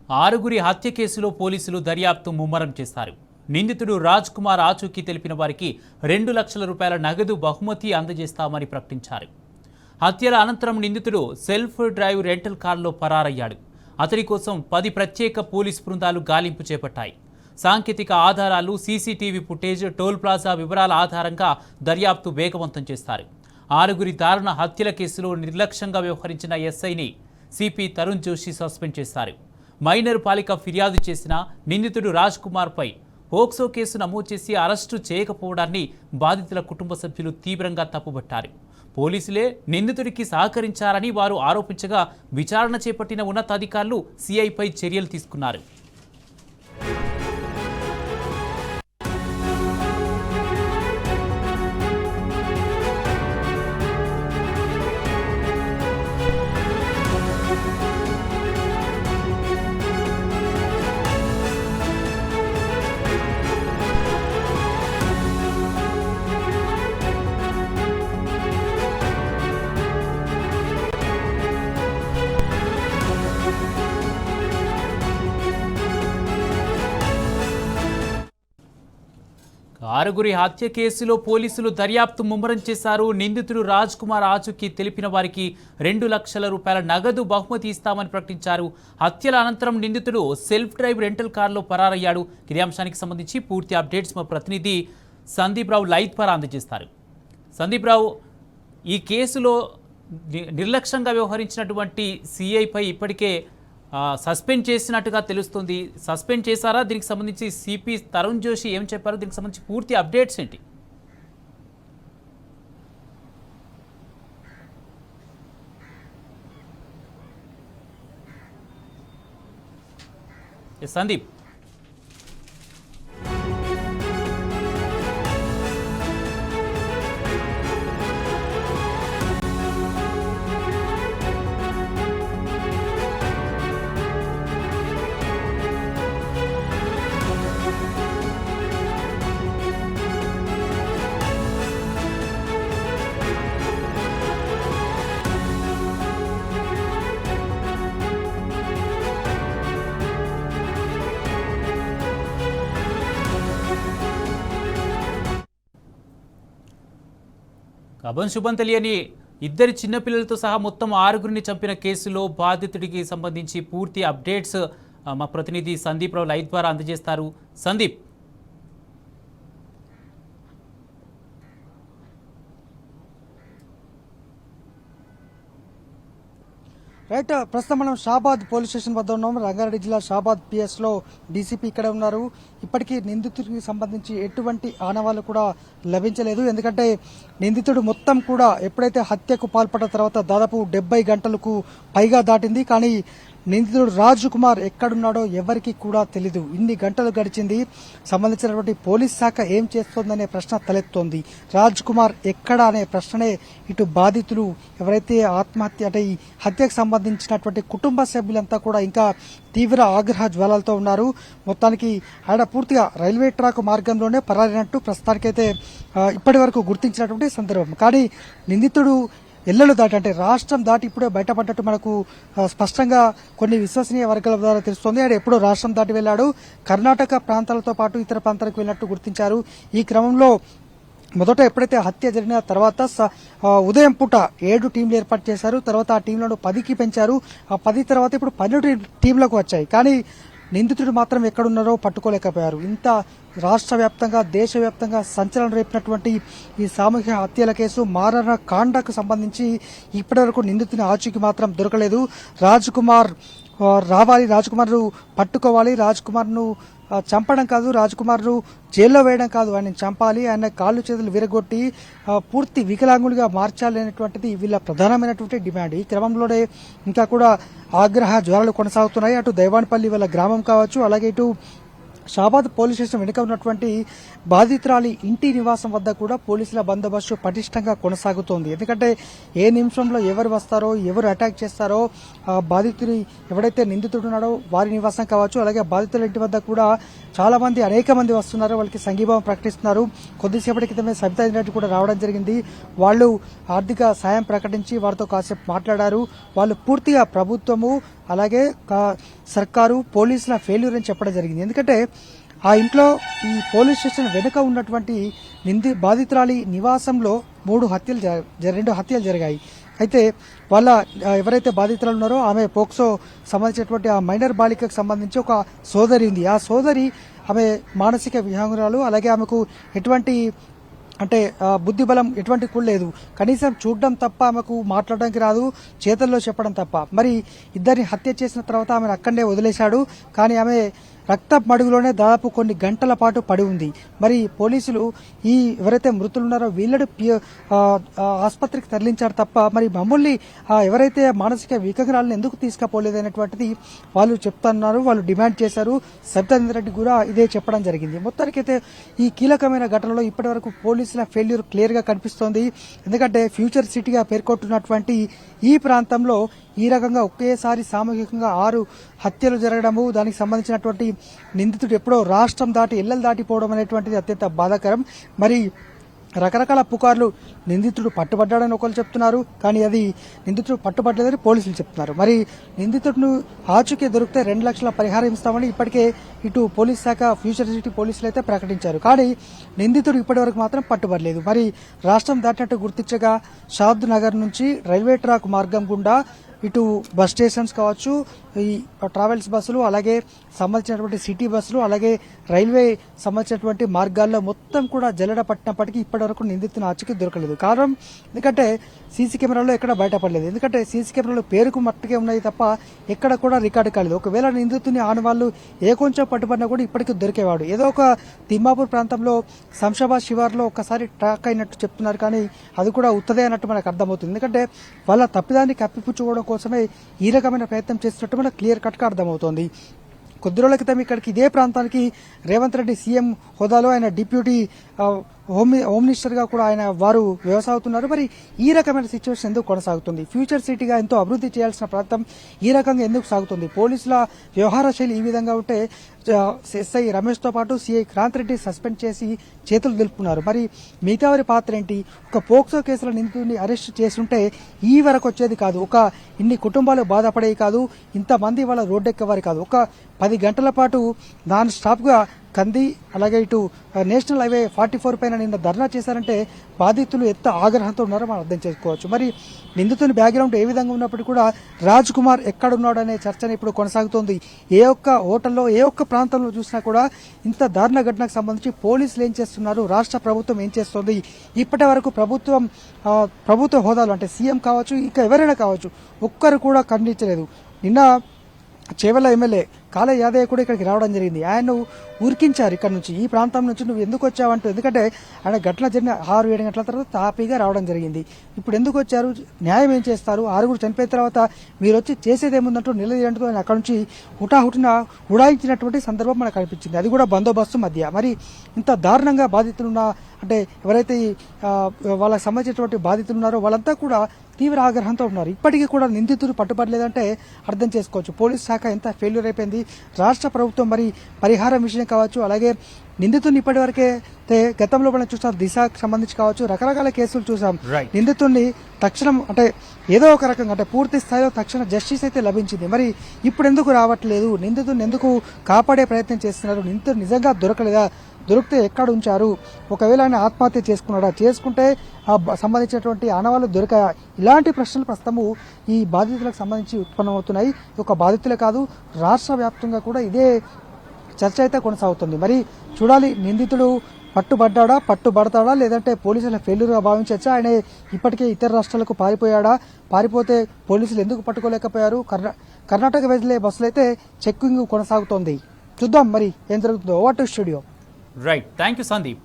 ఆరుగురి హత్య కేసులో పోలీసులు దర్యాప్తు ముమ్మరం చేశారు. నిందితుడు రాజ్ కుమార్ ఆచూకీ తెలిపిన వారికి 2 లక్షల రూపాయల నగదు బహుమతి అందజేస్తామని ప్రకటించారు. హత్యల అనంతరం నిందితుడు సెల్ఫ్ డ్రైవ్ రెంటల్ కార్లో పరారయ్యాడు. అతడి కోసం 10 ప్రత్యేక పోలీస్ బృందాలు గాలింపు చేపట్టాయి. సాంకేతిక ఆధారాలు, సీసీటీవీ ఫుటేజ్, టోల్ ప్లాజా వివరాల ఆధారంగా దర్యాప్తు వేగవంతం చేస్తారు. ఆరుగురి దారుణ హత్యల కేసులో నిర్లక్ష్యంగా వ్యవహరించిన ఎస్ఐని సిపి తరుణ్ జోషి సస్పెండ్ చేశారు. మైనర్ బాలిక ఫిర్యాదు చేసిన నిందితుడు రాజ్ కుమార్పై పోక్సో కేసు నమోదు చేసి అరెస్టు చేయకపోవడాన్ని బాధితుల కుటుంబ సభ్యులు తీవ్రంగా తప్పుబట్టారు. పోలీసులే నిందితుడికి సహకరించారని వారు ఆరోపించగా విచారణ చేపట్టిన ఉన్నతాధికారులు సిఐపై చర్యలు తీసుకున్నారు. ఆరుగురి హత్య కేసులో పోలీసులు దర్యాప్తు ముమ్మరం చేశారు. నిందితుడు రాజ్ కుమార్ ఆచూకీ తెలిపిన వారికి 2 లక్షల రూపాయల నగదు బహుమతి ఇస్తామని ప్రకటించారు. హత్యల అనంతరం నిందితుడు సెల్ఫ్ డ్రైవ్ రెంటల్ కార్లో పరారయ్యాడు. ఇదే అంశానికి సంబంధించి పూర్తి అప్డేట్స్ మా ప్రతినిధి సందీప్ రావు లైవ్ ద్వారా అందజేస్తారు. సందీప్ రావు, ఈ కేసులో నిర్లక్ష్యంగా వ్యవహరించినటువంటి సిఐపై ఇప్పటికే సస్పెండ్ చేసినట్టుగా తెలుస్తుంది. సస్పెండ్ చేశారా? దీనికి సంబంధించి సిపి తరుణ్ జోషి ఏం చెప్పారు? దీనికి సంబంధించి పూర్తి అప్డేట్స్ ఏంటి? సందీప్. అభం శుభం తెలియని ఇద్దరి చిన్నపిల్లలతో సహా మొత్తం 6గురిని చంపిన కేసులో బాధితుడికి సంబంధించి పూర్తి అప్డేట్స్ మా ప్రతినిధి సందీప్ రావు లైవ్ ద్వారా అందజేస్తారు. సందీప్. రైట్, ప్రస్తుతం మనం షాబాద్ పోలీస్ స్టేషన్ వద్ద ఉన్నాం. రంగారెడ్డి జిల్లా షాబాద్ పిఎస్లో డీసీపీ ఇక్కడ ఉన్నారు. ఇప్పటికీ నిందితుడికి సంబంధించి ఎటువంటి ఆనవాళ్లు కూడా లభించలేదు. ఎందుకంటే నిందితుడు మొత్తం కూడా ఎప్పుడైతే హత్యకు పాల్పడ్డ తర్వాత దాదాపు 70 గంటలకు పైగా దాటింది. కానీ నిందితుడు రాజ్ కుమార్ ఎక్కడున్నాడో ఎవరికి కూడా తెలీదు. ఇన్ని గంటలు గడిచింది, సంబంధించినటువంటి పోలీస్ శాఖ ఏం చేస్తోందనే ప్రశ్న తలెత్తోంది. రాజ్ కుమార్ ఎక్కడ అనే ప్రశ్ననే ఇటు బాధితులు ఎవరైతే ఆత్మహత్య అంటే ఈ హత్యకు సంబంధించినటువంటి కుటుంబ సభ్యులంతా కూడా ఇంకా తీవ్ర ఆగ్రహ జ్వాలలతో ఉన్నారు. మొత్తానికి ఆయన పూర్తిగా రైల్వే ట్రాక్ మార్గంలోనే పరారినట్టు ప్రస్తుతానికైతే ఇప్పటి వరకు గుర్తించినటువంటి సందర్భం. కానీ నిందితుడు ఎల్లలు దాటి అంటే రాష్ట్రం దాటి ఇప్పుడే బయటపడ్డట్టు మనకు స్పష్టంగా కొన్ని విశ్వసనీయ వర్గాల ద్వారా తెలుస్తోంది. ఆయన ఎప్పుడో రాష్ట్రం దాటి వెళ్లాడు, కర్ణాటక ప్రాంతాలతో పాటు ఇతర ప్రాంతాలకు వెళ్ళినట్టు గుర్తించారు. ఈ క్రమంలో మొదట ఎప్పుడైతే హత్య జరిగిన తర్వాత ఉదయం పూట 7 టీంలు ఏర్పాటు చేశారు. తర్వాత ఆ టీంలను 10కి పెంచారు. ఆ 10 తర్వాత ఇప్పుడు 12 టీంలకు వచ్చాయి. కానీ నిందితుడు మాత్రం ఎక్కడున్నారో పట్టుకోలేకపోయారు. ఇంత రాష్ట్ర వ్యాప్తంగా దేశవ్యాప్తంగా సంచలనం రేపినటువంటి ఈ సామూహిక హత్యల కేసు మారణ కాండకు సంబంధించి ఇప్పటివరకు నిందితుని ఆచూకీ మాత్రం దొరకలేదు. రాజ్ కుమార్ రావాలి, రాజ్ కుమార్ను పట్టుకోవాలి, రాజ్ కుమార్ను చంపడం కాదు, రాజ్ కుమార్ను జైల్లో వేయడం కాదు, ఆయన చంపాలి, ఆయన కాళ్ళు చేతులు విరగొట్టి పూర్తి వికలాంగులుగా మార్చాలి అనేటువంటిది వీళ్ళ ప్రధానమైనటువంటి డిమాండ్. ఈ క్రమంలోనే ఇంకా కూడా ఆగ్రహ జ్వాలలు కొనసాగుతున్నాయి. అటు దైవాన్పల్లి వాళ్ళ గ్రామం కావచ్చు, అలాగే ఇటు షాబాద్ పోలీస్ స్టేషన్ వెనుక ఉన్నటువంటి బాధితురాలి ఇంటి నివాసం వద్ద కూడా పోలీసుల బందోబస్తు పటిష్టంగా కొనసాగుతోంది. ఎందుకంటే ఏ నిమిషంలో ఎవరు వస్తారో, ఎవరు అటాక్ చేస్తారో, బాధితుని ఎవడైతే నిందితుడున్నాడో వారి నివాసం కావచ్చు, అలాగే బాధితుల ఇంటి వద్ద కూడా చాలా మంది అనేక మంది వస్తున్నారు, వాళ్ళకి సంఘీభావం ప్రకటిస్తున్నారు. కొద్దిసేపటి క్రితమే సబితా ఇంద్రారెడ్డి కూడా రావడం జరిగింది. వాళ్ళు ఆర్థిక సాయం ప్రకటించి వారితో కాసేపు మాట్లాడారు. వాళ్ళు పూర్తిగా ప్రభుత్వము అలాగే సర్కారు పోలీసుల ఫెయిల్యూర్ అని చెప్పడం జరిగింది. ఎందుకంటే ఆ ఇంట్లో ఈ పోలీస్ స్టేషన్ వెనుక ఉన్నటువంటి బాధితురాలి నివాసంలో 2 హత్యలు జరిగాయి. అయితే వాళ్ళ ఎవరైతే బాధితులు ఉన్నారో ఆమె పోక్సో సంబంధించినటువంటి ఆ మైనర్ బాలికకు సంబంధించి ఒక సోదరి ఉంది. ఆ సోదరి ఆమె మానసిక వికలాంగురాలు, అలాగే ఆమెకు ఎటువంటి అంటే బుద్ధి బలం ఎటువంటి కూడా లేదు. కనీసం చూడడం తప్ప ఆమెకు మాట్లాడడానికి రాదు, చేతల్లో చెప్పడం తప్ప. మరి ఇద్దరిని హత్య చేసిన తర్వాత ఆమెను అక్కడనే వదిలేశాడు. కానీ ఆమె రక్త మడుగులోనే దాదాపు కొన్ని గంటల పాటు పడి ఉంది. మరి పోలీసులు ఈ ఎవరైతే మృతులు ఉన్నారో వీళ్ళని ఆసుపత్రికి తరలించారు తప్ప మరి మమ్మల్ని ఎవరైతే మానసిక వికలాంగురాలను ఎందుకు తీసుకుపోలేదు అనేటువంటిది వాళ్ళు చెప్తున్నారు. వాళ్ళు డిమాండ్ చేశారు. సబితా ఇంద్రారెడ్డి కూడా ఇదే చెప్పడం జరిగింది. మొత్తానికైతే ఈ కీలకమైన ఘటనలో ఇప్పటి వరకు పోలీసుల ఫెయిల్యూర్ క్లియర్ గా కనిపిస్తోంది. ఎందుకంటే ఫ్యూచర్ సిటీగా పేర్కొంటున్నటువంటి ఈ ప్రాంతంలో ఈ రకంగా ఒకేసారి సామూహికంగా 6 హత్యలు జరగడము, దానికి సంబంధించినటువంటి నిందితుడు ఎప్పుడో రాష్ట్రం దాటి ఎల్లలు దాటిపోవడం అనేటువంటిది అత్యంత బాధాకరం. మరి రకరకాల పుకార్లు నిందితుడు పట్టుబడ్డాడని ఒకరు చెప్తున్నారు, కానీ అది నిందితుడు పట్టుబట్టలేదని పోలీసులు చెప్తున్నారు. మరి నిందితుడును ఆచూకీ దొరికితే 2 లక్షల పరిహారం ఇస్తామని ఇప్పటికే ఇటు పోలీస్ శాఖ ఫ్యూచర్ సిటీ పోలీసులు అయితే ప్రకటించారు. కానీ నిందితుడు ఇప్పటి వరకు మాత్రం పట్టుబడలేదు. మరి రాష్ట్రం దాటినట్టు గుర్తించగా షాద్ నగర్ నుంచి రైల్వే ట్రాక్ మార్గం గుండా ఇటు బస్ స్టేషన్స్ కావచ్చు, ఈ ట్రావెల్స్ బస్సులు, అలాగే సంబంధించినటువంటి సిటీ బస్సులు, అలాగే రైల్వే సంబంధించినటువంటి మార్గాల్లో మొత్తం కూడా జల్లెడ పట్టినప్పటికీ ఇప్పటి వరకు నిందితుని ఆచూకీ దొరకలేదు. కారణం ఎందుకంటే సీసీ కెమెరాలో ఎక్కడ బయటపడలేదు. ఎందుకంటే సీసీ కెమెరాలో పేరుకు మట్టుకే ఉన్నాయి తప్ప ఎక్కడ కూడా రికార్డు కాలేదు. ఒకవేళ నిందితుని ఆనవాళ్లు ఏ కొంచెం పట్టుబడినా కూడా ఇప్పటికీ దొరికేవాడు. ఏదో ఒక తిమ్మాపూర్ ప్రాంతంలో శంషాబాద్ శివార్లో ఒక్కసారి ట్రాక్ అయినట్టు చెప్తున్నారు, కానీ అది కూడా ఉత్తదే అన్నట్టు మనకు అర్థమవుతుంది. ఎందుకంటే వాళ్ళ తప్పిదాన్ని కప్పిపుచ్చుకోవడం కోసమే ఈ రకమైన ప్రయత్నం చేస్తున్నట్టు మనకు క్లియర్ కట్ గా అర్థమవుతోంది. కొద్ది రోజుల క్రితం ఇక్కడికి ఇదే ప్రాంతానికి రేవంత్ రెడ్డి సీఎం హోదాలో ఆయన డిప్యూటీ హోమ్ మినిస్టర్ గా కూడా వారు వ్యవసాయవుతున్నారు. మరి ఈ రకమైన సిచ్యువేషన్ ఎందుకు కొనసాగుతుంది? ఫ్యూచర్ సిటీగా ఎంతో అభివృద్ధి చేయాల్సిన ప్రాంతం ఈ రకంగా ఎందుకు సాగుతుంది? పోలీసుల వ్యవహార శైలి ఈ విధంగా ఉంటే ఎస్ఐ రమేష్ తో పాటు సిఐ క్రాంత్ రెడ్డి సస్పెండ్ చేసి చేతులు దులుపుకున్నారు. మరి మిగతా వారి పాత్ర ఏంటి? ఒక పోక్సో కేసుల నిందితుడిని అరెస్ట్ చేస్తుంటే ఈ వరకు వచ్చేది కాదు, ఒక ఇన్ని కుటుంబాలు బాధపడేవి కాదు, ఇంతమంది వాళ్ళ రోడ్డెక్కేవారు కాదు. ఒక 10 గంటల పాటు నాన్ స్టాప్ గా కంది అలాగే ఇటు నేషనల్ హైవే 44 పైన నిన్న ధర్నా చేశారంటే బాధితులు ఎంత ఆగ్రహంతో ఉన్నారో మనం అర్థం చేసుకోవచ్చు. మరి నిందితుని బ్యాక్గ్రౌండ్ ఏ విధంగా ఉన్నప్పటికీ కూడా రాజ్ కుమార్ ఎక్కడున్నాడు అనే చర్చన ఇప్పుడు కొనసాగుతోంది. ఏ ఒక్క హోటల్లో ఏ ఒక్క ప్రాంతంలో చూసినా కూడా ఇంత దారుణ ఘటనకు సంబంధించి పోలీసులు ఏం చేస్తున్నారు, రాష్ట్ర ప్రభుత్వం ఏం చేస్తోంది, ఇప్పటి వరకు ప్రభుత్వ హోదాలో అంటే సీఎం కావచ్చు ఇంకా ఎవరైనా కావచ్చు ఒక్కరు కూడా ఖండించలేదు. నిన్న చేవెళ్ల ఎమ్మెల్యే కాళ యాదయ్య కూడా ఇక్కడికి రావడం జరిగింది. ఆయన్ను ఉరికించారు. ఇక్కడ నుంచి ఈ ప్రాంతం నుంచి నువ్వు ఎందుకు వచ్చావంటూ. ఎందుకంటే ఆయన ఘటన జరిగిన 6-7 గంటల తర్వాత తాపీగా రావడం జరిగింది. ఇప్పుడు ఎందుకు వచ్చారు, న్యాయం ఏం చేస్తారు, 6 చనిపోయిన తర్వాత మీరు వచ్చి చేసేదేముందంటూ నిలదీయంటూ ఆయన అక్కడ నుంచి హుటాహుటిన ఉడాయించినటువంటి సందర్భం మనకు కనిపించింది. అది కూడా బందోబస్తు మధ్య. మరి ఇంత దారుణంగా బాధితులున్న అంటే ఎవరైతే వాళ్ళకి సంబంధించినటువంటి బాధితులు ఉన్నారో వాళ్ళంతా కూడా తీవ్ర ఆగ్రహంతో ఉన్నారు. ఇప్పటికీ కూడా నిందితులు పట్టుబడలేదంటే అర్థం చేసుకోవచ్చు పోలీస్ శాఖ ఎంత ఫెయిల్యూర్ అయిపోయింది. రాష్ట్ర ప్రభుత్వం మరి పరిహారం విషయం కావచ్చు, అలాగే నిందితుడిని ఇప్పటి వరకే గతంలో మనం చూసాం, దిశకు సంబంధించి కావచ్చు రకరకాల కేసులు చూసాం. నిందితుడిని తక్షణం అంటే ఏదో ఒక రకంగా అంటే పూర్తి స్థాయిలో తక్షణ జస్టిస్ అయితే లభించింది. మరి ఇప్పుడు ఎందుకు రావట్లేదు? నిందితుడిని ఎందుకు కాపాడే ప్రయత్నం చేస్తున్నారు? నిందితుడు నిజంగా దొరకలేదా? దొరికితే ఎక్కడ ఉంచారు? ఒకవేళ ఆయన ఆత్మహత్య చేసుకున్నాడా? చేసుకుంటే సంబంధించినటువంటి ఆనవాళ్లు దొరికాయా? ఇలాంటి ప్రశ్నలు ప్రస్తుతము ఈ బాధితులకు సంబంధించి ఉత్పన్నమవుతున్నాయి. ఒక బాధితులే కాదు రాష్ట్ర వ్యాప్తంగా కూడా ఇదే చర్చ అయితే కొనసాగుతుంది. మరి చూడాలి నిందితుడు పట్టుబడతాడా లేదంటే పోలీసుల ఫెయిల్యూర్గా భావించచ్చా? ఆయన ఇప్పటికే ఇతర రాష్ట్రాలకు పారిపోయాడా? పారిపోతే పోలీసులు ఎందుకు పట్టుకోలేకపోయారు? కర్ణాటక వెళ్లే బస్సులు అయితే చెక్కింగ్ కొనసాగుతోంది. చూద్దాం మరి ఏం జరుగుతుందో. Over to studio. Right, thank you Sandeep.